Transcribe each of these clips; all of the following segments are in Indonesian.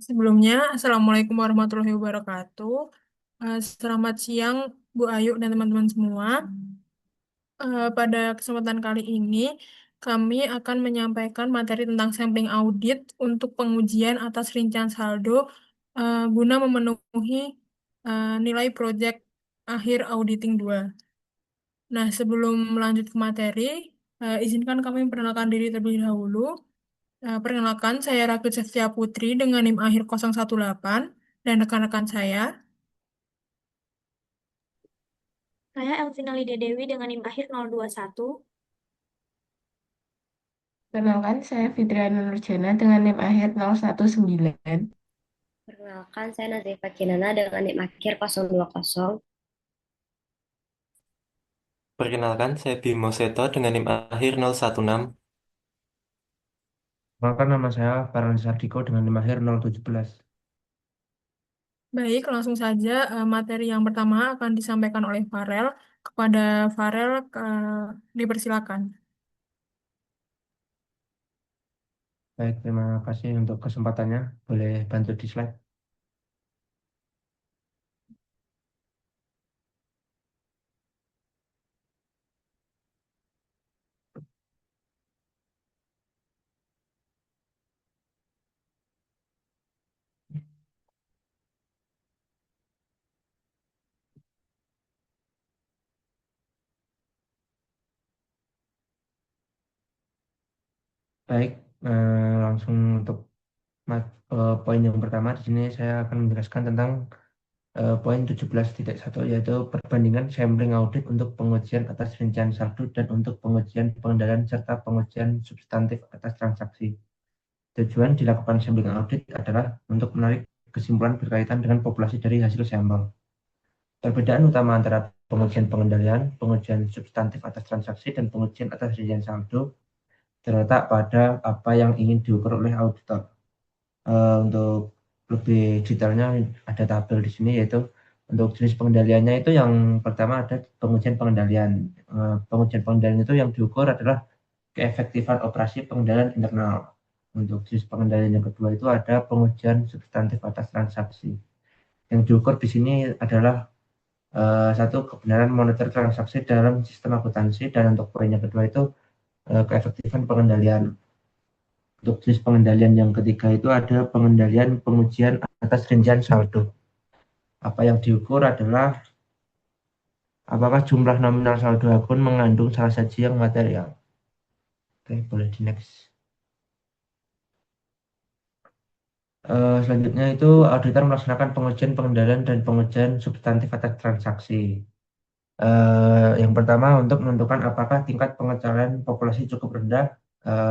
Sebelumnya, Assalamualaikum warahmatullahi wabarakatuh. Selamat siang, Bu Ayu dan teman-teman semua. Pada kesempatan kali ini, kami akan menyampaikan materi tentang sampling audit untuk pengujian atas rincian saldo guna memenuhi nilai proyek akhir auditing 2. Nah, sebelum melanjut ke materi, izinkan kami memperkenalkan diri terlebih dahulu. Perkenalkan, saya Rakit Seftia Putri dengan NIM akhir 018 dan rekan-rekan saya. Saya Elvina Lydia Dewi dengan NIM akhir 021. Kenalkan, saya Fitriana Nurjana dengan NIM akhir 019. Perkenalkan, saya Nazifa Kinana dengan NIM akhir 020. Perkenalkan, saya Bimo Seto dengan NIM akhir 016. Perkenalkan, nama saya Farhan Sardiko dengan NIM akhir 017. Baik, langsung saja materi yang pertama akan disampaikan oleh Farel. Kepada Farel, dipersilakan. Baik, terima kasih untuk kesempatannya. Boleh bantu di slide. Baik, langsung untuk poin yang pertama di sini saya akan menjelaskan tentang poin 17.1, yaitu perbandingan sampling audit untuk pengujian atas rincian saldo dan untuk pengujian pengendalian serta pengujian substantif atas transaksi. Tujuan dilakukan sampling audit adalah untuk menarik kesimpulan berkaitan dengan populasi dari hasil sampel. Perbedaan utama antara pengujian pengendalian, pengujian substantif atas transaksi, dan pengujian atas rincian saldo terletak pada apa yang ingin diukur oleh auditor. Untuk lebih detailnya ada tabel di sini, yaitu untuk jenis pengendaliannya itu yang pertama ada pengujian pengendalian. Pengujian pengendalian itu yang diukur adalah keefektifan operasi pengendalian internal. Untuk jenis pengendalian yang kedua itu ada pengujian substantif atas transaksi. Yang diukur di sini adalah satu, kebenaran monitor transaksi dalam sistem akuntansi, dan untuk poin yang kedua itu keefektifan pengendalian. Untuk jenis pengendalian yang ketiga itu ada pengendalian pengujian atas rincian saldo. Apa yang diukur adalah apakah jumlah nominal saldo akun mengandung salah satu yang material. Oke, boleh di next. Selanjutnya itu auditor melaksanakan pengujian pengendalian dan pengujian substantif atas transaksi. Yang pertama untuk menentukan apakah tingkat pengecualian populasi cukup rendah.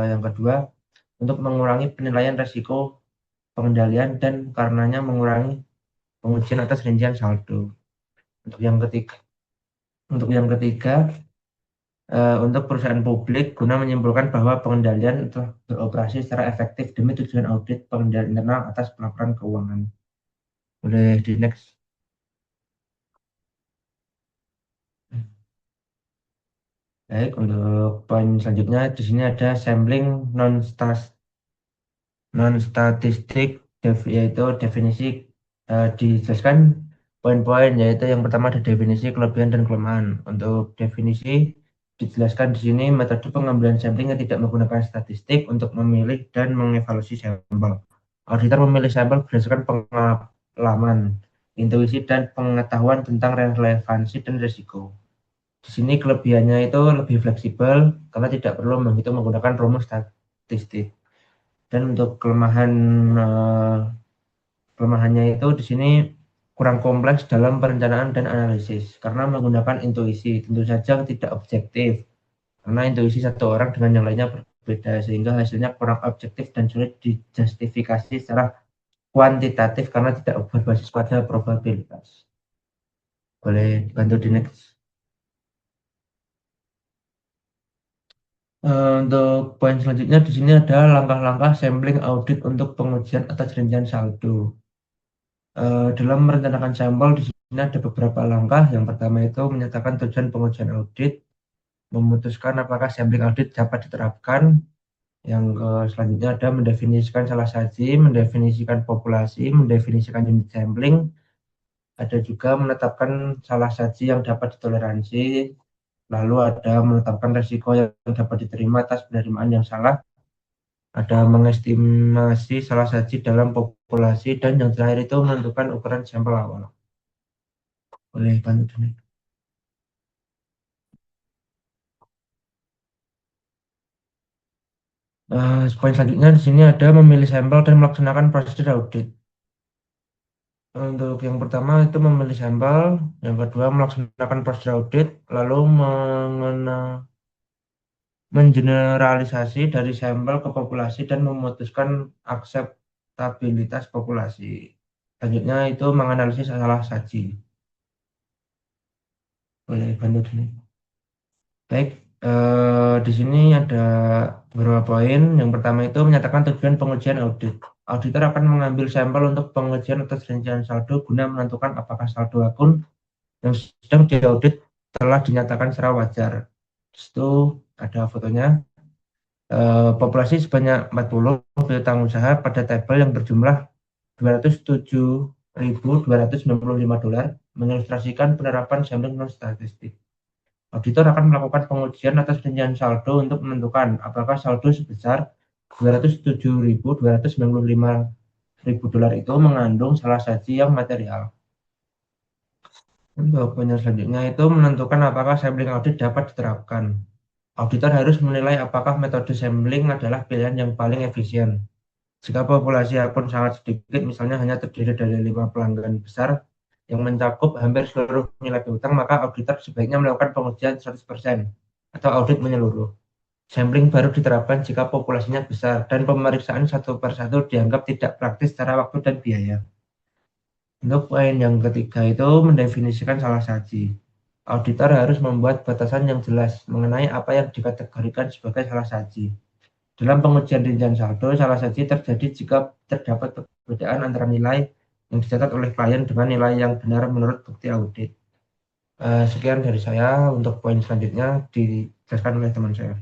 Yang kedua untuk mengurangi penilaian resiko pengendalian dan karenanya mengurangi pengujian atas rincian saldo. Untuk yang ketiga untuk perusahaan publik guna menyimpulkan bahwa pengendalian telah beroperasi secara efektif demi tujuan audit pengendalian internal atas pelaporan keuangan. Boleh di next. Baik, untuk poin selanjutnya di sini ada sampling non-statistik, yaitu definisi. Dijelaskan poin-poin, yaitu yang pertama ada definisi, kelebihan dan kelemahan. Untuk definisi dijelaskan di sini metode pengambilan sampling yang tidak menggunakan statistik untuk memilih dan mengevaluasi sampel. Auditor memilih sampel berdasarkan pengalaman, intuisi, dan pengetahuan tentang relevansi dan risiko. Di sini kelebihannya itu lebih fleksibel karena tidak perlu menghitung menggunakan rumus statistik. Dan untuk kelemahannya itu di sini kurang kompleks dalam perencanaan dan analisis karena menggunakan intuisi. Tentu saja tidak objektif karena intuisi satu orang dengan yang lainnya berbeda, sehingga hasilnya kurang objektif dan sulit dijustifikasi secara kuantitatif karena tidak berbasis pada probabilitas. Boleh bantu di next. Untuk poin selanjutnya di sini ada langkah-langkah sampling audit untuk pengujian atas rincian saldo. Dalam merencanakan sampel di sini ada beberapa langkah. Yang pertama itu menyatakan tujuan pengujian audit, memutuskan apakah sampling audit dapat diterapkan. Yang selanjutnya ada mendefinisikan salah saji, mendefinisikan populasi, mendefinisikan unit sampling, ada juga menetapkan salah saji yang dapat ditoleransi, lalu ada menetapkan resiko yang dapat diterima atas penerimaan yang salah, ada mengestimasi salah saji dalam populasi, dan yang terakhir itu menentukan ukuran sampel awal. Boleh bantu Dani. Poin selanjutnya di sini ada memilih sampel dan melaksanakan prosedur audit. Untuk yang pertama itu memilih sampel, yang kedua melaksanakan prosedur audit, lalu mengeneralisasi dari sampel ke populasi dan memutuskan akseptabilitas populasi. Selanjutnya itu menganalisis salah saji. Boleh bantu Dani. Baik, di sini ada beberapa poin. Yang pertama itu menyatakan tujuan pengujian audit. Auditor akan mengambil sampel untuk pengujian atas rincian saldo guna menentukan apakah saldo akun yang sedang diaudit telah dinyatakan secara wajar. Di situ ada fotonya. Populasi sebanyak 40 piutang usaha pada tabel yang berjumlah $207.295 mengilustrasikan penerapan sampling non statistik. Auditor akan melakukan pengujian atas rincian saldo untuk menentukan apakah saldo sebesar $207.295.000 itu mengandung salah saji yang material. Untuk poin selanjutnya itu menentukan apakah sampling audit dapat diterapkan. Auditor harus menilai apakah metode sampling adalah pilihan yang paling efisien. Jika populasi akun sangat sedikit, misalnya hanya terdiri dari 5 pelanggan besar yang mencakup hampir seluruh nilai piutang, maka auditor sebaiknya melakukan pengujian 100% atau audit menyeluruh. Sampling baru diterapkan jika populasinya besar dan pemeriksaan satu persatu dianggap tidak praktis secara waktu dan biaya. Untuk poin yang ketiga itu mendefinisikan salah saji. Auditor harus membuat batasan yang jelas mengenai apa yang dikategorikan sebagai salah saji. Dalam pengujian rincian saldo, salah saji terjadi jika terdapat perbedaan antara nilai yang dicatat oleh klien dengan nilai yang benar menurut bukti audit. Sekian dari saya. Untuk poin selanjutnya dijelaskan oleh teman saya.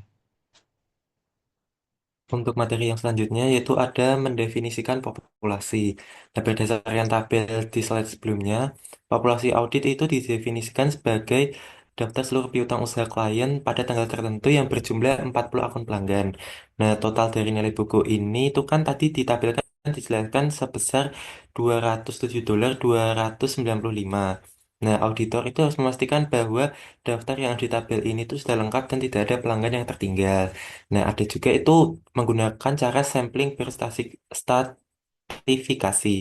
Untuk materi yang selanjutnya yaitu ada mendefinisikan populasi. Nah, berdasarkan tabel di slide sebelumnya, populasi audit itu didefinisikan sebagai daftar seluruh piutang usaha klien pada tanggal tertentu yang berjumlah 40 akun pelanggan. Nah, total dari nilai buku ini itu kan tadi ditabelkan dijelaskan sebesar $207.295. Nah, auditor itu harus memastikan bahwa daftar yang di tabel ini itu sudah lengkap dan tidak ada pelanggan yang tertinggal. Nah, ada juga itu menggunakan cara sampling berstratifikasi,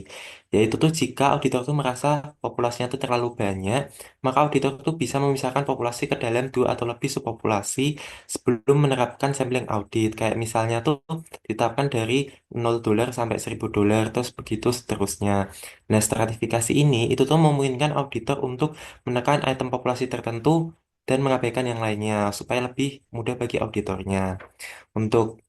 yaitu tuh jika auditor tuh merasa populasinya tuh terlalu banyak, maka auditor tuh bisa memisahkan populasi ke dalam dua atau lebih subpopulasi sebelum menerapkan sampling audit. Kayak misalnya tuh ditetapkan dari $0 sampai $1.000, terus begitu seterusnya. Nah, stratifikasi ini itu tuh memungkinkan auditor untuk menekan item populasi tertentu dan mengabaikan yang lainnya supaya lebih mudah bagi auditornya. Untuk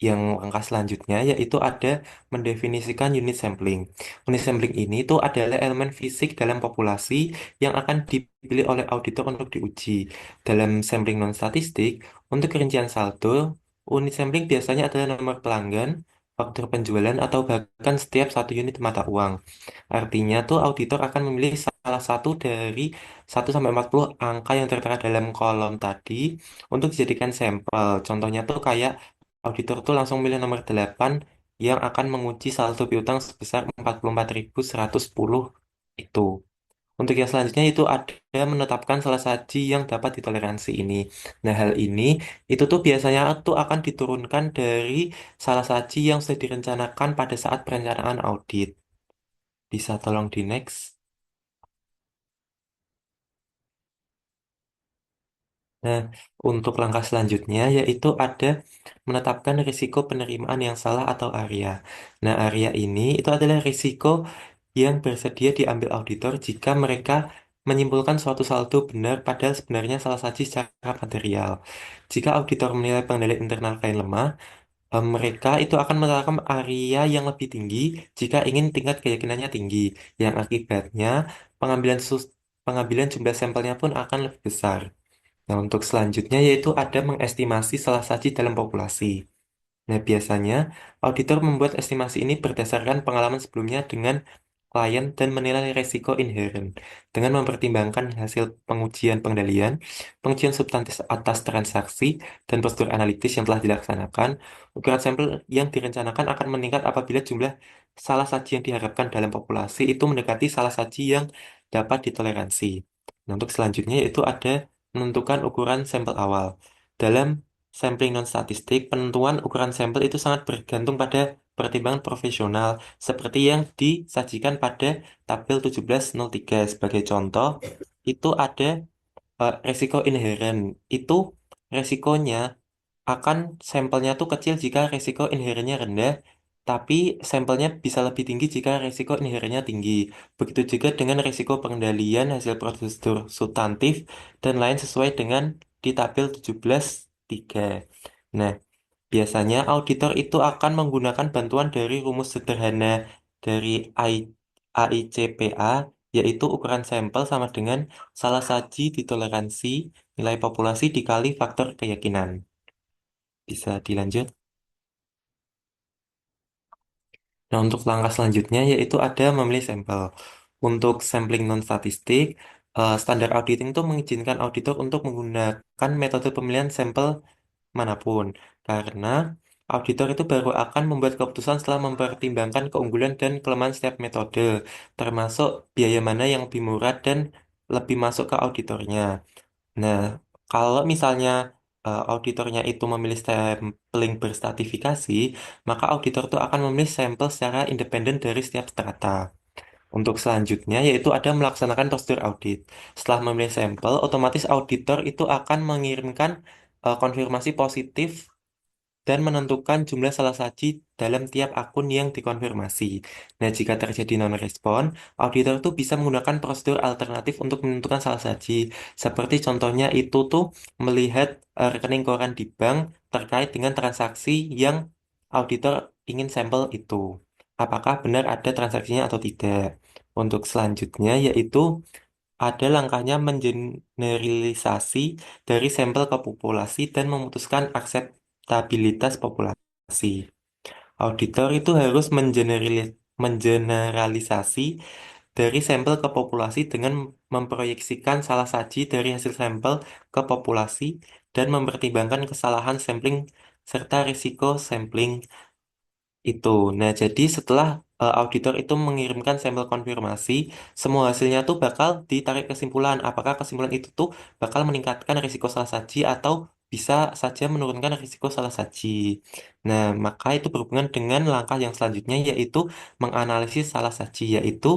yang langkah selanjutnya yaitu ada mendefinisikan unit sampling. Unit sampling ini itu adalah elemen fisik dalam populasi yang akan dipilih oleh auditor untuk diuji. Dalam sampling non-statistik, untuk rincian saldo, unit sampling biasanya adalah nomor pelanggan, faktur penjualan, atau bahkan setiap satu unit mata uang. Artinya tuh auditor akan memilih salah satu dari 1 sampai 40 angka yang tertera dalam kolom tadi untuk dijadikan sampel. Contohnya tuh kayak auditor tuh langsung milih nomor 8 yang akan menguji saldo piutang sebesar 44.110 itu. Untuk yang selanjutnya itu ada menetapkan salah saji yang dapat ditoleransi ini. Nah, hal ini itu tuh biasanya tuh akan diturunkan dari salah saji yang sudah direncanakan pada saat perencanaan audit. Bisa tolong di next. Nah, untuk langkah selanjutnya yaitu ada menetapkan risiko penerimaan yang salah atau ARIA. Nah, ARIA ini itu adalah risiko yang bersedia diambil auditor jika mereka menyimpulkan suatu saldo benar padahal sebenarnya salah saji secara material. Jika auditor menilai pengendalian internal klien lemah, mereka itu akan menerapkan area yang lebih tinggi jika ingin tingkat keyakinannya tinggi, yang akibatnya pengambilan pengambilan jumlah sampelnya pun akan lebih besar. Nah, untuk selanjutnya yaitu ada mengestimasi salah saji dalam populasi. Nah, biasanya auditor membuat estimasi ini berdasarkan pengalaman sebelumnya dengan klien dan menilai risiko inheren dengan mempertimbangkan hasil pengujian pengendalian, pengujian substantif atas transaksi, dan prosedur analitis yang telah dilaksanakan. Ukuran sampel yang direncanakan akan meningkat apabila jumlah salah saji yang diharapkan dalam populasi itu mendekati salah saji yang dapat ditoleransi. Nah, untuk selanjutnya yaitu ada menentukan ukuran sampel awal. Dalam sampling non-statistik, penentuan ukuran sampel itu sangat bergantung pada pertimbangan profesional, seperti yang disajikan pada tabel 1703. Sebagai contoh, itu ada resiko inheren. Itu resikonya akan sampelnya tuh kecil jika resiko inherennya rendah, tapi sampelnya bisa lebih tinggi jika resiko inherennya tinggi. Begitu juga dengan resiko pengendalian hasil prosedur substantif dan lain sesuai dengan di tabel 17.3. Nah, biasanya auditor itu akan menggunakan bantuan dari rumus sederhana dari AICPA, yaitu ukuran sampel sama dengan salah saji ditoleransi nilai populasi dikali faktor keyakinan. Bisa dilanjut. Nah, untuk langkah selanjutnya yaitu ada memilih sampel. Untuk sampling non-statistik, standar auditing itu mengizinkan auditor untuk menggunakan metode pemilihan sampel manapun, karena auditor itu baru akan membuat keputusan setelah mempertimbangkan keunggulan dan kelemahan setiap metode, termasuk biaya mana yang lebih murah dan lebih masuk ke auditornya. Nah, kalau misalnya auditornya itu memilih sampling berstratifikasi, maka auditor itu akan memilih sampel secara independen dari setiap strata. Untuk selanjutnya yaitu ada melaksanakan prosedur audit. Setelah memilih sampel, otomatis auditor itu akan mengirimkan konfirmasi positif dan menentukan jumlah salah saji dalam tiap akun yang dikonfirmasi. Nah, jika terjadi non-respon, auditor tuh bisa menggunakan prosedur alternatif untuk menentukan salah saji. Seperti contohnya itu tuh melihat rekening koran di bank terkait dengan transaksi yang auditor ingin sampel itu. Apakah benar ada transaksinya atau tidak? Untuk selanjutnya yaitu ada langkahnya mengeneralisasi dari sampel ke populasi dan memutuskan akseptabilitas populasi. Auditor itu harus mengeneralisasi dari sampel ke populasi dengan memproyeksikan salah saji dari hasil sampel ke populasi dan mempertimbangkan kesalahan sampling serta risiko sampling itu. Nah, jadi setelah auditor itu mengirimkan sampel konfirmasi, semua hasilnya tuh bakal ditarik kesimpulan. Apakah kesimpulan itu tuh bakal meningkatkan risiko salah saji atau bisa saja menurunkan risiko salah saji. Nah, maka itu berhubungan dengan langkah yang selanjutnya yaitu menganalisis salah saji, yaitu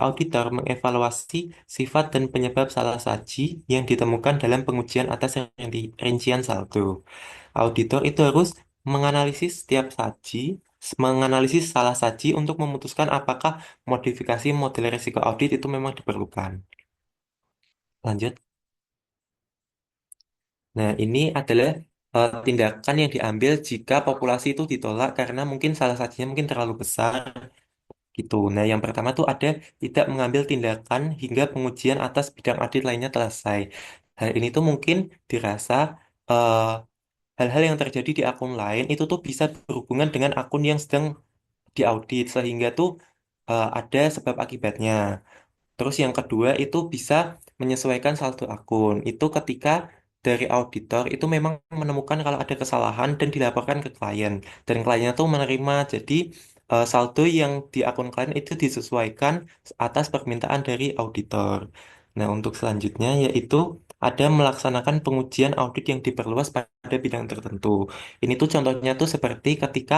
auditor mengevaluasi sifat dan penyebab salah saji yang ditemukan dalam pengujian atas rincian saldo. Auditor itu harus menganalisis setiap saji, menganalisis salah saji untuk memutuskan apakah modifikasi model risiko audit itu memang diperlukan. Lanjut. Nah, ini adalah tindakan yang diambil jika populasi itu ditolak karena mungkin salah sajinya mungkin terlalu besar gitu. Nah, yang pertama tuh ada tidak mengambil tindakan hingga pengujian atas bidang audit lainnya selesai. Hal ini tuh mungkin dirasa eh, hal-hal yang terjadi di akun lain itu tuh bisa berhubungan dengan akun yang sedang diaudit sehingga tuh ada sebab akibatnya. Terus yang kedua itu bisa menyesuaikan saldo akun. Itu ketika dari auditor itu memang menemukan kalau ada kesalahan dan dilaporkan ke klien. Dan kliennya tuh menerima. Jadi saldo yang di akun klien itu disesuaikan atas permintaan dari auditor. Nah, untuk selanjutnya yaitu ada melaksanakan pengujian audit yang diperluas pada bidang tertentu. Ini tuh contohnya tuh seperti ketika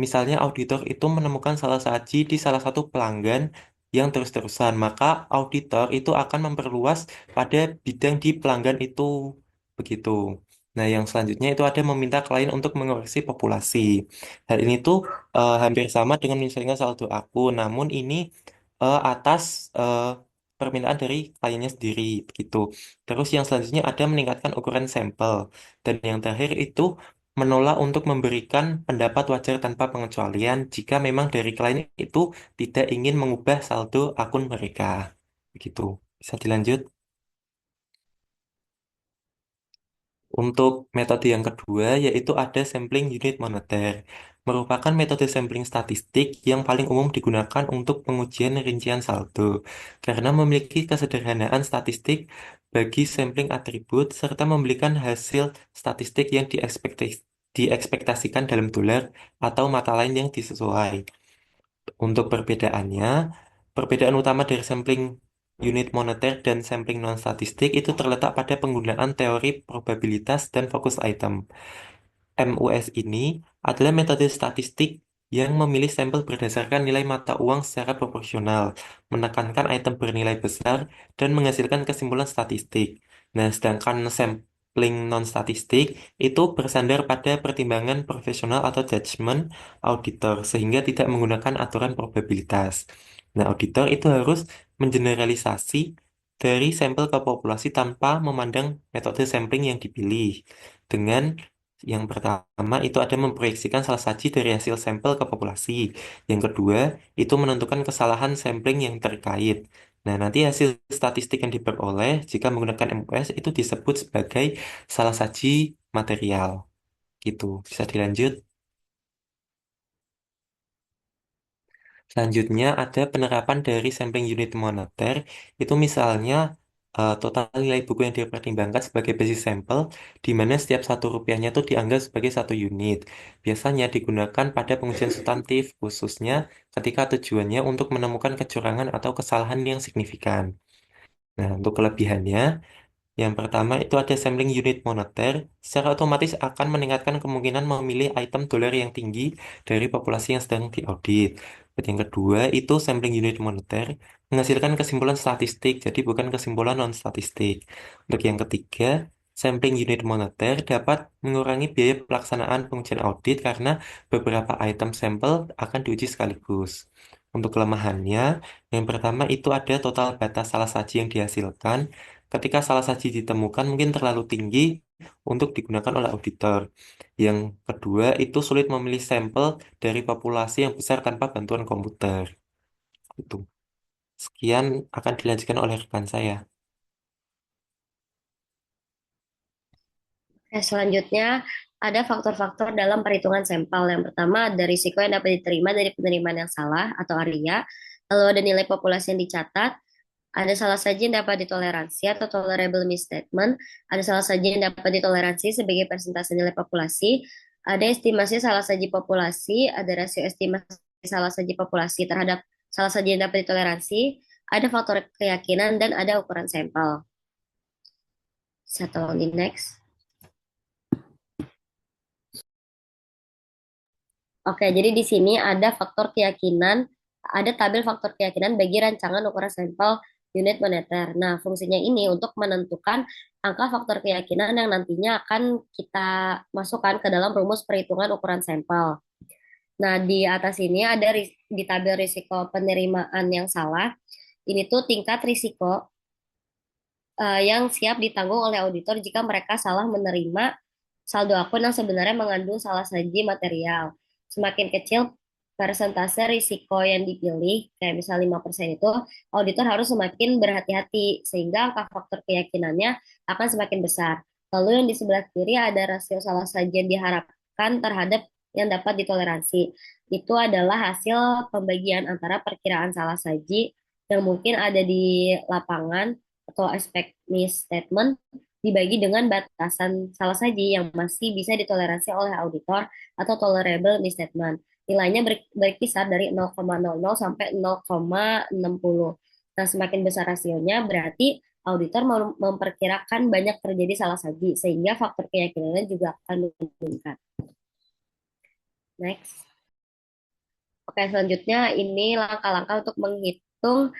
misalnya auditor itu menemukan salah saji di salah satu pelanggan yang terus-terusan, maka auditor itu akan memperluas pada bidang di pelanggan itu. Begitu. Nah, yang selanjutnya itu ada meminta klien untuk mengoreksi populasi. Hal ini tuh hampir sama dengan misalnya saldo aku, namun ini atas permintaan dari kliennya sendiri. Begitu. Terus yang selanjutnya ada meningkatkan ukuran sampel. Dan yang terakhir itu menolak untuk memberikan pendapat wajar tanpa pengecualian jika memang dari klien itu tidak ingin mengubah saldo akun mereka. Begitu. Bisa dilanjut? Untuk metode yang kedua, yaitu ada sampling unit moneter, merupakan metode sampling statistik yang paling umum digunakan untuk pengujian rincian saldo, karena memiliki kesederhanaan statistik bagi sampling atribut, serta memberikan hasil statistik yang diekspektasikan dalam dolar atau mata lain yang disesuai. Untuk perbedaan utama dari sampling unit moneter dan sampling non-statistik itu terletak pada penggunaan teori probabilitas dan fokus item. MUS ini adalah metode statistik yang memilih sampel berdasarkan nilai mata uang secara proporsional, menekankan item bernilai besar, dan menghasilkan kesimpulan statistik. Nah, sedangkan sampling non-statistik itu bersandar pada pertimbangan profesional atau judgement auditor, sehingga tidak menggunakan aturan probabilitas. Nah, auditor itu harus mengeneralisasi dari sampel ke populasi tanpa memandang metode sampling yang dipilih. Dengan yang pertama itu ada memproyeksikan salah saji dari hasil sampel ke populasi. Yang kedua itu menentukan kesalahan sampling yang terkait. Nah, nanti hasil statistik yang diperoleh jika menggunakan MUS itu disebut sebagai salah saji material. Gitu. Bisa dilanjut. Selanjutnya ada penerapan dari sampling unit moneter. Itu misalnya total nilai buku yang dipertimbangkan sebagai basis sampel, di mana setiap satu rupiahnya itu dianggap sebagai satu unit. Biasanya digunakan pada pengujian substantif, khususnya ketika tujuannya untuk menemukan kecurangan atau kesalahan yang signifikan. Nah, untuk kelebihannya, yang pertama itu ada sampling unit moneter, secara otomatis akan meningkatkan kemungkinan memilih item dolar yang tinggi dari populasi yang sedang diaudit. Yang kedua itu sampling unit moneter menghasilkan kesimpulan statistik, jadi bukan kesimpulan non-statistik. Untuk yang ketiga, sampling unit moneter dapat mengurangi biaya pelaksanaan pengujian audit karena beberapa item sampel akan diuji sekaligus. Untuk kelemahannya, yang pertama itu ada total batas salah saji yang dihasilkan. Ketika salah saji ditemukan mungkin terlalu tinggi untuk digunakan oleh auditor. Yang kedua, itu sulit memilih sampel dari populasi yang besar tanpa bantuan komputer. Itu. Sekian akan dilanjutkan oleh rekan saya. Oke, selanjutnya ada faktor-faktor dalam perhitungan sampel. Yang pertama ada risiko yang dapat diterima dari penerimaan yang salah atau ARIA. Lalu ada nilai populasi yang dicatat. Ada salah saji yang dapat ditoleransi atau tolerable misstatement. Ada salah saji yang dapat ditoleransi sebagai persentase nilai populasi. Ada estimasi salah saji populasi. Ada rasio estimasi salah saji populasi terhadap salah saji yang dapat ditoleransi. Ada faktor keyakinan dan ada ukuran sampel. Bisa tolong di next. Oke, jadi di sini ada faktor keyakinan, ada tabel faktor keyakinan bagi rancangan ukuran sampel unit moneter. Nah, fungsinya ini untuk menentukan angka faktor keyakinan yang nantinya akan kita masukkan ke dalam rumus perhitungan ukuran sampel. Nah, di atas ini ada di tabel risiko penerimaan yang salah. Ini tuh tingkat risiko yang siap ditanggung oleh auditor jika mereka salah menerima saldo akun yang sebenarnya mengandung salah saji material. Semakin kecil persentase risiko yang dipilih, kayak misalnya 5% itu, auditor harus semakin berhati-hati, sehingga angka faktor keyakinannya akan semakin besar. Lalu yang di sebelah kiri ada rasio salah saji yang diharapkan terhadap yang dapat ditoleransi. Itu adalah hasil pembagian antara perkiraan salah saji yang mungkin ada di lapangan atau aspek misstatement dibagi dengan batasan salah saji yang masih bisa ditoleransi oleh auditor atau tolerable misstatement. Nilainya berkisar dari 0,00 sampai 0,60. Nah, semakin besar rasionya berarti auditor memperkirakan banyak terjadi salah saji sehingga faktor keyakinannya juga akan meningkat. Next. Oke, selanjutnya ini langkah-langkah untuk menghitung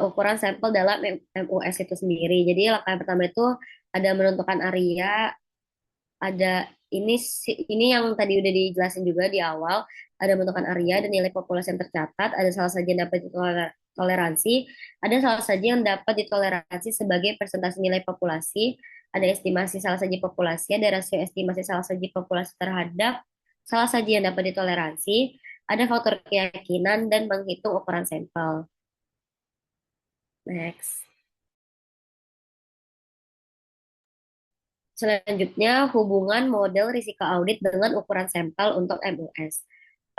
ukuran sampel dalam MUS itu sendiri. Jadi langkah yang pertama itu ada menentukan area, ada ini yang tadi udah dijelasin juga di awal, ada menentukan area dan nilai populasi yang tercatat, ada salah saja yang dapat ditoleransi, ada salah saja yang dapat ditoleransi sebagai persentase nilai populasi, ada estimasi salah saja populasi, ada rasio estimasi salah saja populasi terhadap salah saja yang dapat ditoleransi, ada faktor keyakinan dan menghitung ukuran sampel. Next. Selanjutnya, hubungan model risiko audit dengan ukuran sampel untuk MUS.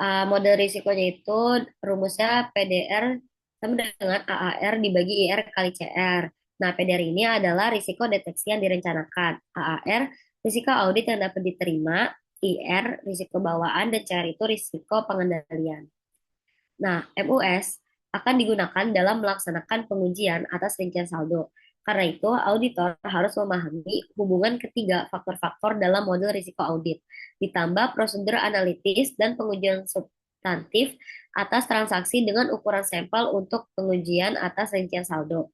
Model risikonya itu rumusnya PDR sama dengan AAR dibagi IR kali CR. Nah, PDR ini adalah risiko deteksi yang direncanakan. AAR, risiko audit yang dapat diterima. IR, risiko bawaan. Dan CR itu risiko pengendalian. Nah, MUS akan digunakan dalam melaksanakan pengujian atas rincian saldo. Karena itu, auditor harus memahami hubungan ketiga faktor-faktor dalam model risiko audit, ditambah prosedur analitis dan pengujian substantif atas transaksi dengan ukuran sampel untuk pengujian atas rincian saldo.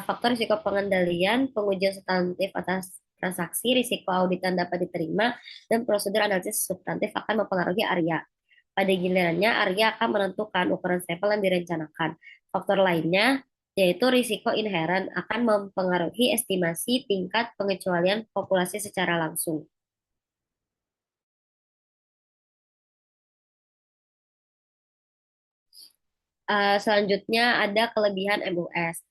Faktor risiko pengendalian, pengujian substantif atas transaksi, risiko audit yang dapat diterima, dan prosedur analisis substantif akan mempengaruhi area. Pada gilirannya, area akan menentukan ukuran sampel yang direncanakan. Faktor lainnya, yaitu risiko inheren, akan mempengaruhi estimasi tingkat pengecualian populasi secara langsung. Selanjutnya ada kelebihan MUS.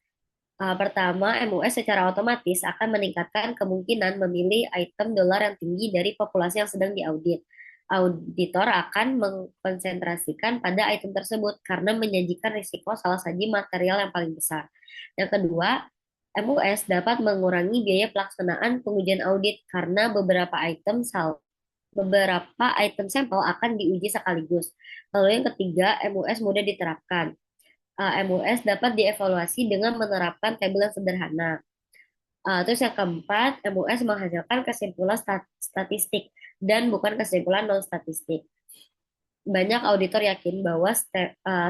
Pertama, MUS secara otomatis akan meningkatkan kemungkinan memilih item dolar yang tinggi dari populasi yang sedang diaudit. Auditor akan mengkonsentrasikan pada item tersebut karena menjanjikan risiko salah saji material yang paling besar. Yang kedua, MUS dapat mengurangi biaya pelaksanaan pengujian audit karena beberapa item sampel akan diuji sekaligus. Lalu yang ketiga, MUS mudah diterapkan. MUS dapat dievaluasi dengan menerapkan tabel yang sederhana. Terus yang keempat, MUS menghasilkan kesimpulan statistik dan bukan kesimpulan non-statistik. Banyak auditor yakin bahwa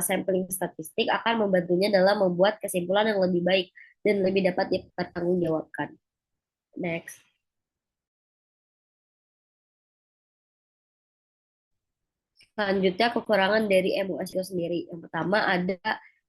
sampling statistik akan membantunya dalam membuat kesimpulan yang lebih baik dan lebih dapat dipertanggungjawabkan. Next. Selanjutnya, kekurangan dari MUS itu sendiri. Yang pertama, ada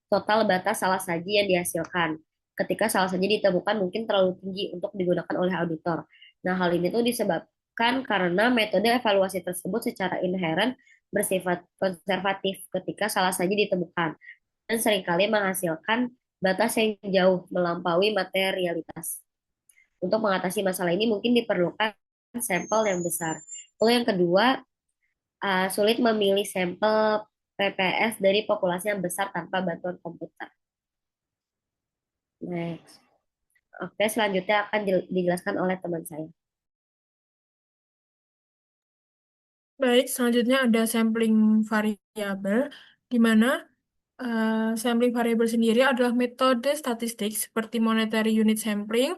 total batas salah saji yang dihasilkan. Ketika salah saji ditemukan mungkin terlalu tinggi untuk digunakan oleh auditor. Nah, hal ini tuh disebabkan karena metode evaluasi tersebut secara inheren bersifat konservatif ketika salah saji ditemukan dan seringkali menghasilkan batas yang jauh melampaui materialitas. Untuk mengatasi masalah ini mungkin diperlukan sampel yang besar. Lalu yang kedua, sulit memilih sampel PPS dari populasi yang besar tanpa bantuan komputer. Next. Oke, selanjutnya akan dijelaskan oleh teman saya. Baik, selanjutnya ada sampling variabel, di mana sampling variabel sendiri adalah metode statistik seperti monetary unit sampling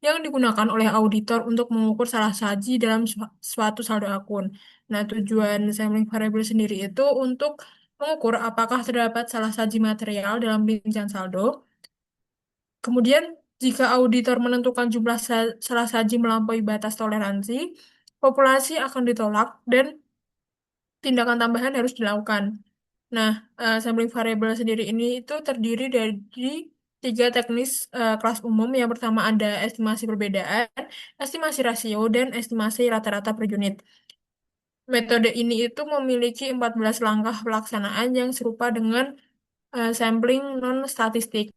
yang digunakan oleh auditor untuk mengukur salah saji dalam suatu saldo akun. Nah, tujuan sampling variabel sendiri itu untuk mengukur apakah terdapat salah saji material dalam rincian saldo. Kemudian, jika auditor menentukan jumlah salah saji melampaui batas toleransi, populasi akan ditolak dan tindakan tambahan harus dilakukan. Nah, sampling variabel sendiri ini itu terdiri dari tiga teknis kelas umum. Yang pertama ada estimasi perbedaan, estimasi rasio, dan estimasi rata-rata per unit. Metode ini itu memiliki 14 langkah pelaksanaan yang serupa dengan sampling non-statistik.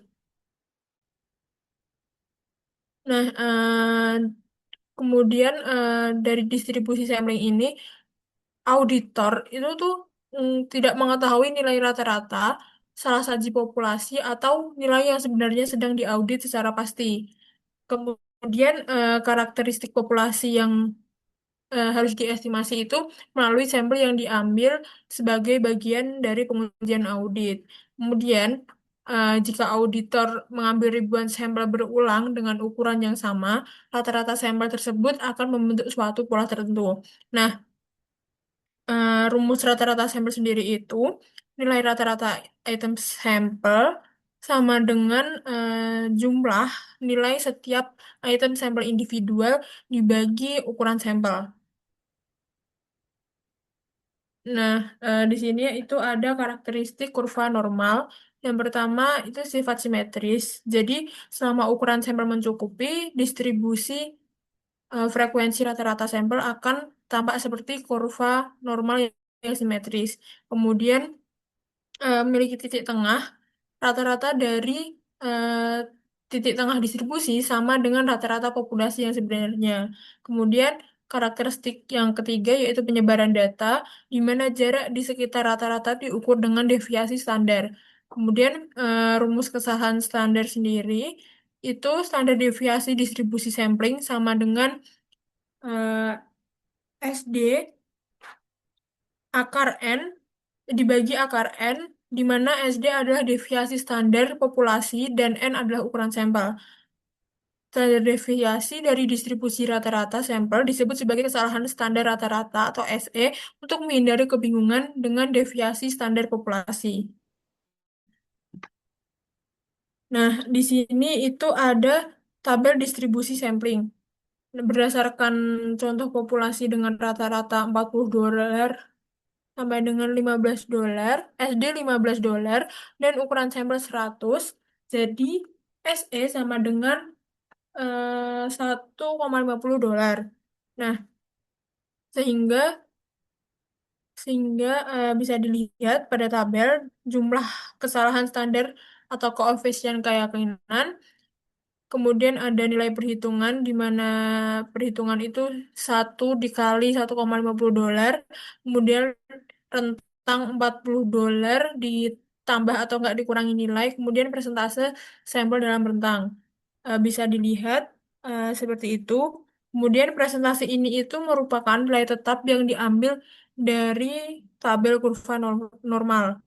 Nah, kemudian dari distribusi sampling ini, auditor itu tuh tidak mengetahui nilai rata-rata salah saji populasi atau nilai yang sebenarnya sedang diaudit secara pasti. Kemudian karakteristik populasi yang harus diestimasi itu melalui sampel yang diambil sebagai bagian dari pengujian audit. Kemudian jika auditor mengambil ribuan sampel berulang dengan ukuran yang sama, rata-rata sampel tersebut akan membentuk suatu pola tertentu. Nah, rumus rata-rata sampel sendiri itu nilai rata-rata item sampel sama dengan jumlah nilai setiap item sampel individual dibagi ukuran sampel. Nah, di sini itu ada karakteristik kurva normal. Yang pertama itu sifat simetris. Jadi, selama ukuran sampel mencukupi, distribusi frekuensi rata-rata sampel akan tampak seperti kurva normal yang simetris. Kemudian, memiliki titik tengah rata-rata dari titik tengah distribusi sama dengan rata-rata populasi yang sebenarnya. Kemudian karakteristik yang ketiga yaitu penyebaran data, di mana jarak di sekitar rata-rata diukur dengan deviasi standar. Kemudian rumus kesalahan standar sendiri itu standar deviasi distribusi sampling sama dengan SD akar N dibagi akar N, di mana SD adalah deviasi standar populasi dan N adalah ukuran sampel. Standar deviasi dari distribusi rata-rata sampel disebut sebagai kesalahan standar rata-rata atau SE untuk menghindari kebingungan dengan deviasi standar populasi. Nah, di sini itu ada tabel distribusi sampling. Berdasarkan contoh populasi dengan rata-rata $40 sampai dengan $15, SD $15, dan ukuran sampel 100, jadi SE sama dengan 1,50 dolar. Nah, sehingga sehingga bisa dilihat pada tabel jumlah kesalahan standar atau koefisien keyakinan. Kemudian ada nilai perhitungan di mana perhitungan itu 1 dikali $1,50. Kemudian rentang $40 ditambah atau nggak dikurangi nilai. Kemudian persentase sampel dalam rentang. Bisa dilihat seperti itu. Kemudian presentasi ini itu merupakan nilai tetap yang diambil dari tabel kurva normal.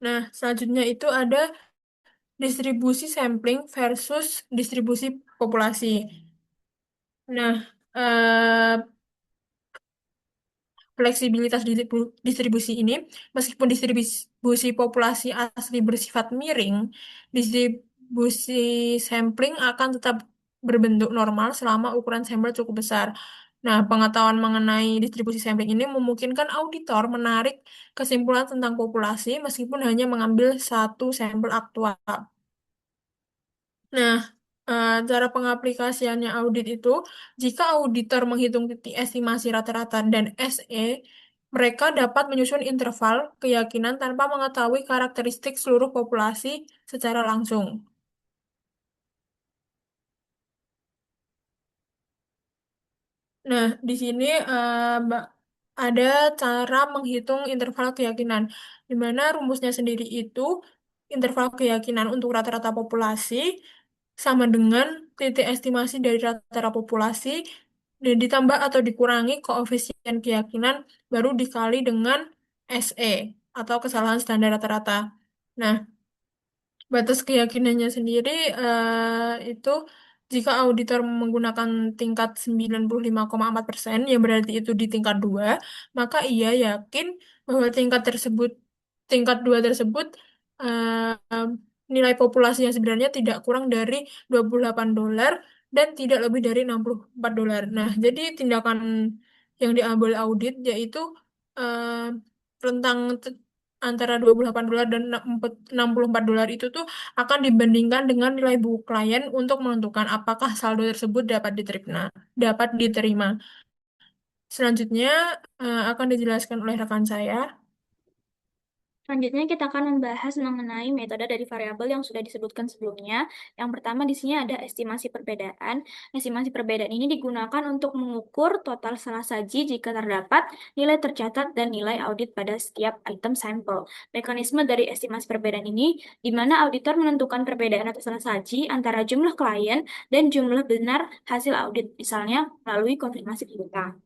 Nah, selanjutnya itu ada distribusi sampling versus distribusi populasi. Nah, eh, fleksibilitas distribusi ini, meskipun distribusi populasi asli bersifat miring, distribusi sampling akan tetap berbentuk normal selama ukuran sampel cukup besar. Nah, pengetahuan mengenai distribusi sampling ini memungkinkan auditor menarik kesimpulan tentang populasi meskipun hanya mengambil satu sampel aktual. Nah, cara pengaplikasiannya audit itu, jika auditor menghitung titik estimasi rata-rata dan SE, mereka dapat menyusun interval keyakinan tanpa mengetahui karakteristik seluruh populasi secara langsung. Nah, di sini ada cara menghitung interval keyakinan, di mana rumusnya sendiri itu interval keyakinan untuk rata-rata populasi sama dengan titik estimasi dari rata-rata populasi dan ditambah atau dikurangi koefisien keyakinan baru dikali dengan SE atau kesalahan standar rata-rata. Nah, batas keyakinannya sendiri itu jika auditor menggunakan tingkat 95,4%, yang berarti itu di tingkat 2, maka ia yakin bahwa tingkat 2 tersebut eh, nilai populasi yang sebenarnya tidak kurang dari $28 dan tidak lebih dari $64. Nah, jadi tindakan yang diambil audit yaitu eh, rentang antara $28 dan $64 itu tuh akan dibandingkan dengan nilai buku klien untuk menentukan apakah saldo tersebut dapat diterima. Selanjutnya akan dijelaskan oleh rekan saya. Selanjutnya kita akan membahas mengenai metode dari variabel yang sudah disebutkan sebelumnya. Yang pertama di sini ada estimasi perbedaan. Estimasi perbedaan ini digunakan untuk mengukur total salah saji jika terdapat nilai tercatat dan nilai audit pada setiap item sampel. Mekanisme dari estimasi perbedaan ini di mana auditor menentukan perbedaan atau salah saji antara jumlah klien dan jumlah benar hasil audit, misalnya melalui konfirmasi piutang.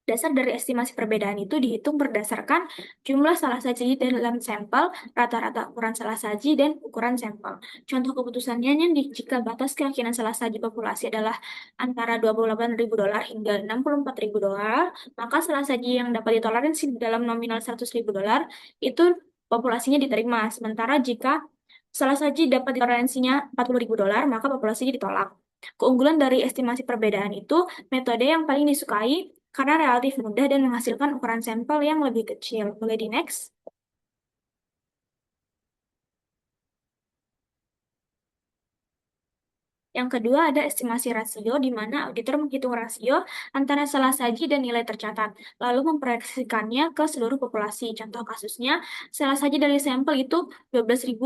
Dasar dari estimasi perbedaan itu dihitung berdasarkan jumlah salah saji dalam sampel, rata-rata ukuran salah saji, dan ukuran sampel. Contoh keputusannya jika batas keyakinan salah saji populasi adalah antara $28.000 hingga $64.000, maka salah saji yang dapat ditoleransi dalam nominal $100.000 itu populasinya diterima. Sementara jika salah saji dapat ditoleransinya $40.000, maka populasinya ditolak. Keunggulan dari estimasi perbedaan itu metode yang paling disukai karena relatif mudah dan menghasilkan ukuran sampel yang lebih kecil. Boleh di next? Yang kedua ada estimasi rasio, di mana auditor menghitung rasio antara salah saji dan nilai tercatat, lalu memproyeksikannya ke seluruh populasi. Contoh kasusnya, salah saji dari sampel itu $12.000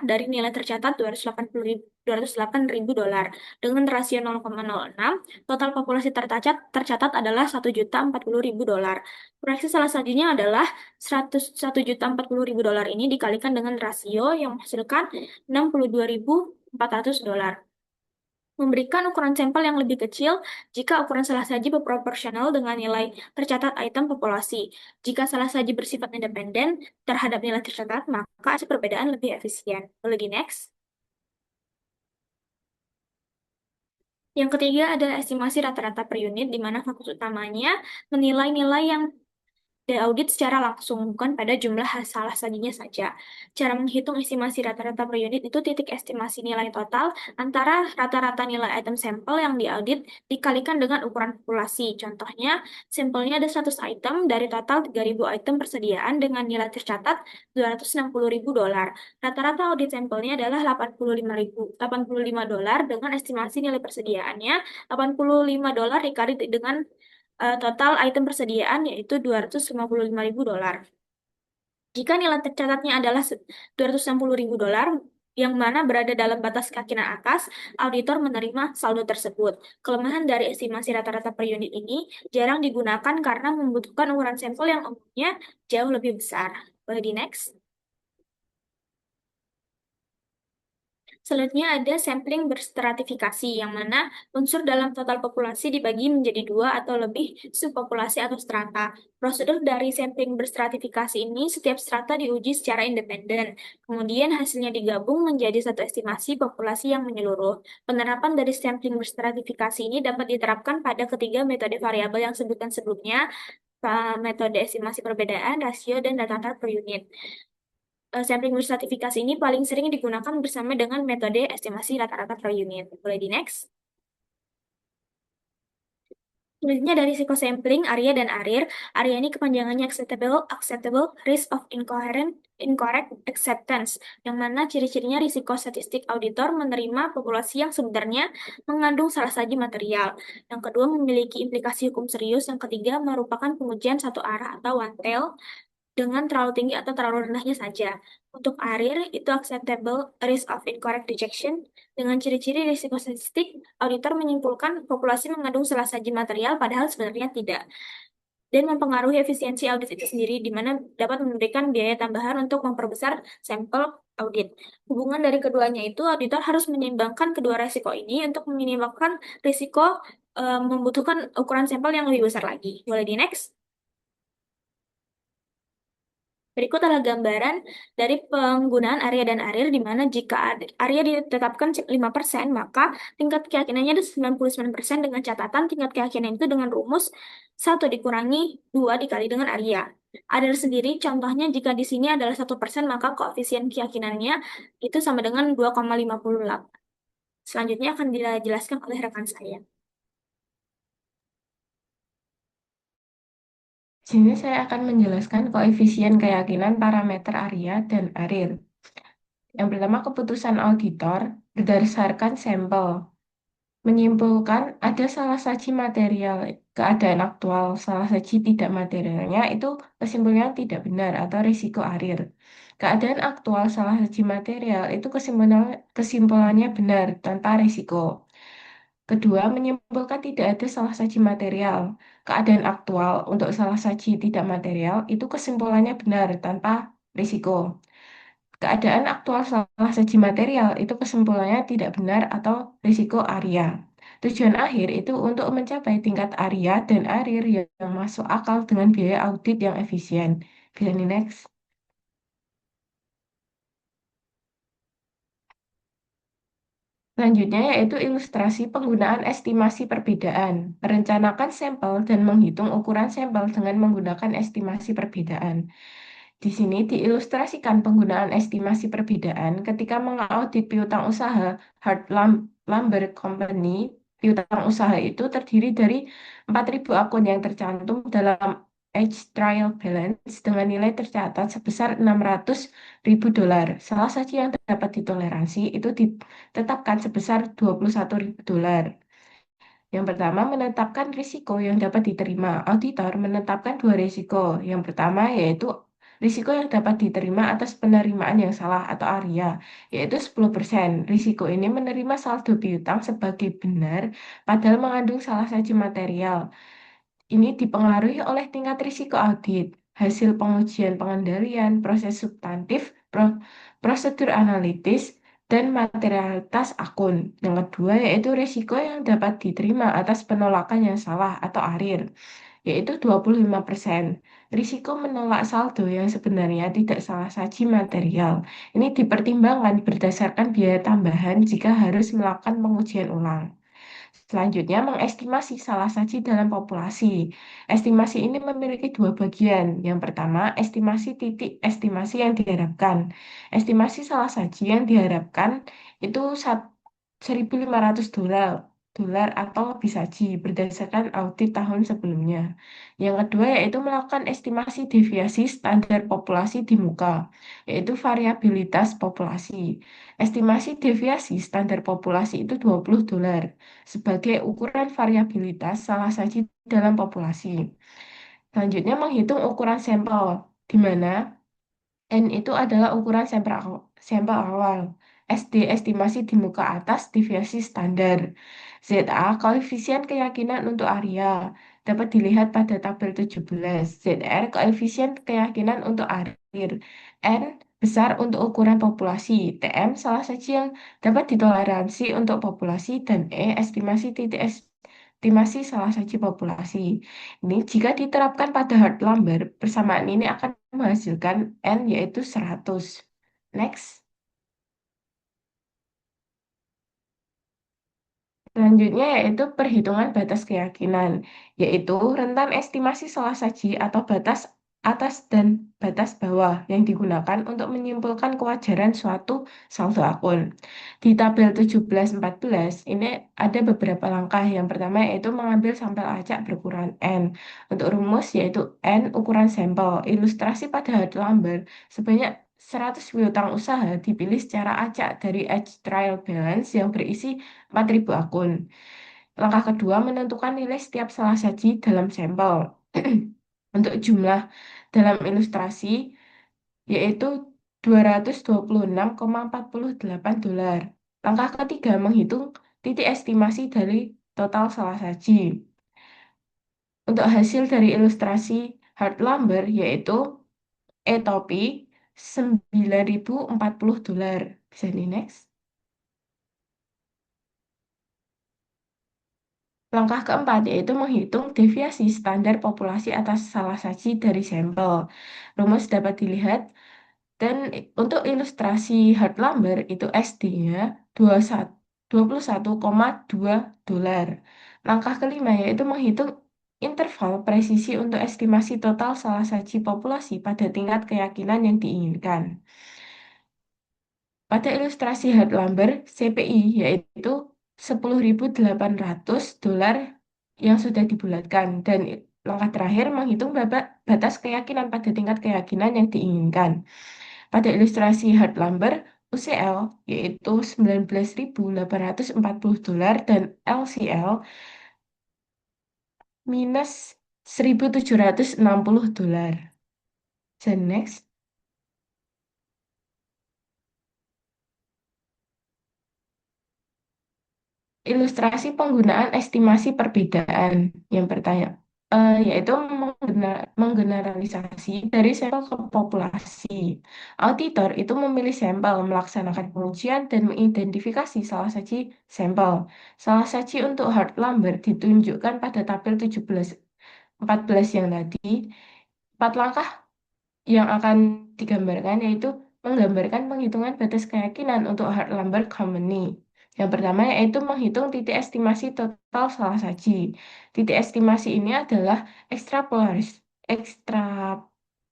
dari nilai tercatat $208.000. Dengan rasio 0,06, total populasi tercatat adalah $1.040.000. Proyeksi salah sajinya adalah $101.040.000 ini dikalikan dengan rasio yang menghasilkan $62.400. Memberikan ukuran sampel yang lebih kecil jika ukuran salah saji berproporsional dengan nilai tercatat item populasi. Jika salah saji bersifat independen terhadap nilai tercatat, maka hasil perbedaan lebih efisien. Boleh di next. Yang ketiga adalah estimasi rata-rata per unit, di mana fokus utamanya menilai nilai yang diaudit secara langsung, bukan pada jumlah salah sajinya saja. Cara menghitung estimasi rata-rata per unit itu titik estimasi nilai total antara rata-rata nilai item sampel yang diaudit dikalikan dengan ukuran populasi. Contohnya, sampelnya ada 100 item dari total 3.000 item persediaan dengan nilai tercatat $260.000. Rata-rata audit sampelnya adalah $85 dengan estimasi nilai persediaannya $85 dikali dengan total item persediaan yaitu $255.000. Jika nilai tercatatnya adalah $260.000, yang mana berada dalam batas keyakinan atas, auditor menerima saldo tersebut. Kelemahan dari estimasi rata-rata per unit ini jarang digunakan karena membutuhkan ukuran sampel yang umumnya jauh lebih besar. Boleh di next. Selanjutnya ada sampling berstratifikasi, yang mana unsur dalam total populasi dibagi menjadi dua atau lebih subpopulasi atau strata. Prosedur dari sampling berstratifikasi ini, setiap strata diuji secara independen. Kemudian hasilnya digabung menjadi satu estimasi populasi yang menyeluruh. Penerapan dari sampling berstratifikasi ini dapat diterapkan pada ketiga metode variabel yang sebutkan sebelumnya, metode estimasi perbedaan, rasio, dan data per unit. Sampling berstratifikasi ini paling sering digunakan bersama dengan metode estimasi rata-rata per unit. Boleh di next. Selanjutnya dari psikosampling, ARIA dan ARIR. ARIA ini kepanjangannya acceptable, risk of incorrect acceptance, yang mana ciri-cirinya risiko statistik auditor menerima populasi yang sebenarnya mengandung salah saji material. Yang kedua, memiliki implikasi hukum serius. Yang ketiga, merupakan pengujian satu arah atau one tail dengan terlalu tinggi atau terlalu rendahnya saja. Untuk ARIR, itu acceptable risk of incorrect rejection. Dengan ciri-ciri risiko statistik, auditor menyimpulkan populasi mengandung salah saji material, padahal sebenarnya tidak. Dan mempengaruhi efisiensi audit itu sendiri, di mana dapat memberikan biaya tambahan untuk memperbesar sampel audit. Hubungan dari keduanya itu, auditor harus menyeimbangkan kedua risiko ini untuk meminimalkan risiko membutuhkan ukuran sampel yang lebih besar lagi. Boleh di next? Berikut adalah gambaran dari penggunaan ARIA dan ARIR, di mana jika ARIA ditetapkan 5%, maka tingkat keyakinannya ada 99% dengan catatan tingkat keyakinan itu dengan rumus 1 dikurangi 2 dikali dengan ARIA. ARIR sendiri, contohnya jika di sini adalah 1%, maka koefisien keyakinannya itu sama dengan 2,58. Selanjutnya akan dijelaskan oleh rekan saya. Di sini saya akan menjelaskan koefisien keyakinan parameter ARIA dan ARIR. Yang pertama, keputusan auditor berdasarkan sampel. Menyimpulkan ada salah saji material, keadaan aktual salah saji tidak materialnya itu kesimpulannya tidak benar atau risiko ARIR. Keadaan aktual salah saji material itu kesimpulannya benar tanpa risiko. Kedua, menyimpulkan tidak ada salah saji material. Keadaan aktual untuk salah saji tidak material itu kesimpulannya benar tanpa risiko. Keadaan aktual salah saji material itu kesimpulannya tidak benar atau risiko ARIA. Tujuan akhir itu untuk mencapai tingkat ARIA dan ARIR yang masuk akal dengan biaya audit yang efisien. Bisa nih next. Selanjutnya yaitu ilustrasi penggunaan estimasi perbedaan. Merencanakan sampel dan menghitung ukuran sampel dengan menggunakan estimasi perbedaan. Di sini diilustrasikan penggunaan estimasi perbedaan ketika mengaudit piutang usaha Lumber Company. Piutang usaha itu terdiri dari 4.000 akun yang tercantum dalam Edge Trial Balance dengan nilai tercatat sebesar 600.000 dolar. Salah saji yang dapat ditoleransi itu ditetapkan sebesar 21.000 dolar. Yang pertama, menetapkan risiko yang dapat diterima. Auditor menetapkan dua risiko. Yang pertama yaitu risiko yang dapat diterima atas penerimaan yang salah atau ARIA, yaitu 10%. Risiko ini menerima saldo piutang sebagai benar, padahal mengandung salah saji material. Ini dipengaruhi oleh tingkat risiko audit, hasil pengujian pengendalian, proses substantif, prosedur analitis, dan materialitas akun. Yang kedua yaitu risiko yang dapat diterima atas penolakan yang salah atau ARIR, yaitu 25%. Risiko menolak saldo yang sebenarnya tidak salah saji material. Ini dipertimbangkan berdasarkan biaya tambahan jika harus melakukan pengujian ulang. Selanjutnya, mengestimasi salah saji dalam populasi. Estimasi ini memiliki dua bagian. Yang pertama, estimasi titik estimasi yang diharapkan. Estimasi salah saji yang diharapkan itu 1.500 dolar dolar atau lebih saji berdasarkan audit tahun sebelumnya. Yang kedua yaitu melakukan estimasi deviasi standar populasi di muka, yaitu variabilitas populasi. Estimasi deviasi standar populasi itu 20 dolar sebagai ukuran variabilitas salah saji dalam populasi. Selanjutnya menghitung ukuran sampel, di mana N itu adalah ukuran sampel awal. SD estimasi di muka atas deviasi standar. ZA koefisien keyakinan untuk area dapat dilihat pada tabel 17. ZR koefisien keyakinan untuk arir. N besar untuk ukuran populasi. TM salah saji yang dapat ditoleransi untuk populasi dan estimasi titik estimasi salah saji populasi. Ini jika diterapkan pada hard lumber, persamaan ini akan menghasilkan N yaitu 100. Next. Selanjutnya yaitu perhitungan batas keyakinan, yaitu rentan estimasi salah saji atau batas atas dan batas bawah yang digunakan untuk menyimpulkan kewajaran suatu saldo akun. Di tabel 17-14 ini ada beberapa langkah. Yang pertama yaitu mengambil sampel acak berukuran N. Untuk rumus yaitu N ukuran sampel. Ilustrasi pada hard lumber sebanyak 100 piutang usaha dipilih secara acak dari Edge Trial Balance yang berisi 4.000 akun. Langkah kedua, menentukan nilai setiap salah saji dalam sampel. Untuk jumlah dalam ilustrasi, yaitu 226,48 dolar. Langkah ketiga, menghitung titik estimasi dari total salah saji. Untuk hasil dari ilustrasi hard lumber, yaitu topi 9.040 dolar. Bisa di next. Langkah keempat yaitu menghitung deviasi standar populasi atas salah saji dari sampel. Rumus dapat dilihat dan untuk ilustrasi hard lumber itu SD-nya 21,2 dolar. Langkah kelima yaitu menghitung interval presisi untuk estimasi total salah saji populasi pada tingkat keyakinan yang diinginkan. Pada ilustrasi hard lumber, CPI yaitu 10.800 dolar yang sudah dibulatkan. Dan langkah terakhir menghitung batas keyakinan pada tingkat keyakinan yang diinginkan. Pada ilustrasi hard lumber, UCL yaitu 19.840 dolar dan LCL minus 1.760 dolar. So next. Ilustrasi penggunaan estimasi perbedaan yang bertanya, yaitu menggeneralisasi dari sampel ke populasi. Auditor itu memilih sampel, melaksanakan pengujian, dan mengidentifikasi salah saji sampel. Salah saji untuk hard lumber ditunjukkan pada tabel 14 yang tadi. 4 langkah yang akan digambarkan yaitu menggambarkan penghitungan batas keyakinan untuk hard lumber company. Yang pertama yaitu menghitung titik estimasi total salah saji. Titik estimasi ini adalah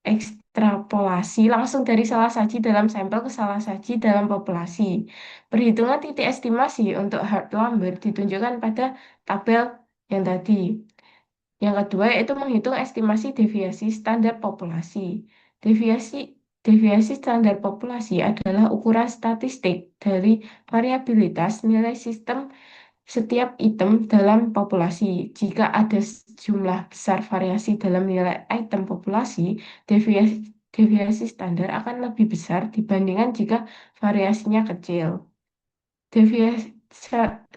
ekstrapolasi langsung dari salah saji dalam sampel ke salah saji dalam populasi. Perhitungan titik estimasi untuk hard lumber ditunjukkan pada tabel yang tadi. Yang kedua yaitu menghitung estimasi deviasi standar populasi. Deviasi deviasi standar populasi adalah ukuran statistik dari variabilitas nilai sistem setiap item dalam populasi. Jika ada jumlah besar variasi dalam nilai item populasi, deviasi standar akan lebih besar dibandingkan jika variasinya kecil. Deviasi,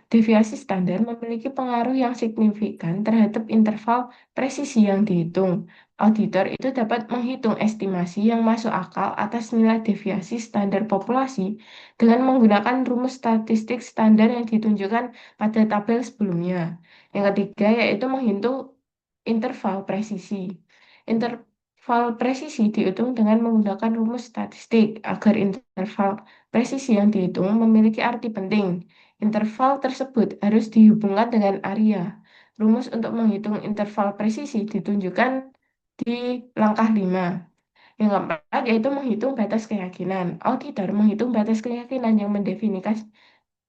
deviasi standar memiliki pengaruh yang signifikan terhadap interval presisi yang dihitung. Auditor itu dapat menghitung estimasi yang masuk akal atas nilai deviasi standar populasi dengan menggunakan rumus statistik standar yang ditunjukkan pada tabel sebelumnya. Yang ketiga yaitu menghitung interval presisi. Interval presisi dihitung dengan menggunakan rumus statistik agar interval presisi yang dihitung memiliki arti penting. Interval tersebut harus dihubungkan dengan area. Rumus untuk menghitung interval presisi ditunjukkan di langkah 5. Yang keempat yaitu menghitung batas keyakinan. Auditor menghitung batas keyakinan yang mendefinisikan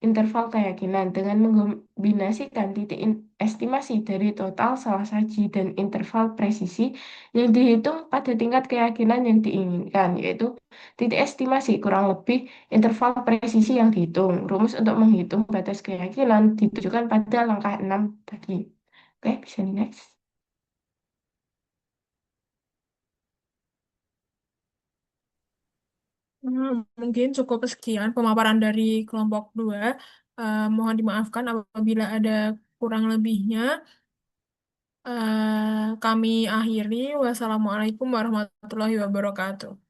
interval keyakinan dengan mengkombinasikan estimasi dari total salah saji dan interval presisi yang dihitung pada tingkat keyakinan yang diinginkan, yaitu titik estimasi kurang lebih interval presisi yang dihitung. Rumus untuk menghitung batas keyakinan ditujukan pada langkah 6 tadi. Oke, bisa di next. Mungkin cukup sekian pemaparan dari kelompok 2. Mohon dimaafkan apabila ada kurang lebihnya. Kami akhiri. Wassalamualaikum warahmatullahi wabarakatuh.